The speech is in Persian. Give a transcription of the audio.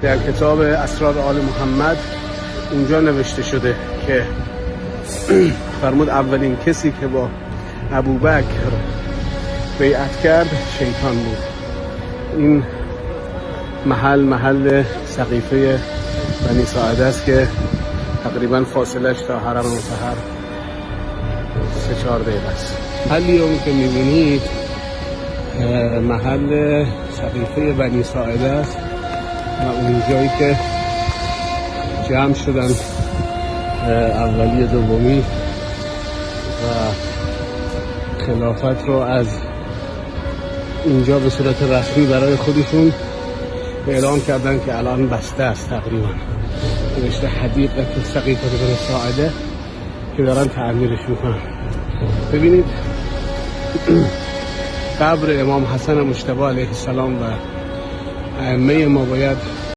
در کتاب اسرار آل محمد اونجا نوشته شده که فرمود اولین کسی که با ابوبکر بیعت کرد شیطان بود. این محل سقیفه بنی ساعده است که تقریبا فاصلش تا حرم مطهر 3-4 دقیقه است. محلی که میبینید محل سقیفه بنی ساعده است و اون جایی که جمع شدن اولی دومی و خلافت رو از اینجا به صورت رسمی برای خودشون اعلام کردن که الان بسته است. تقریبا نوشته حدیقه سقیفه بنی ساعده که دارن تعمیرش میکنن. ببینید قبر امام حسن مجتبی علیه السلام و ائمه ما باید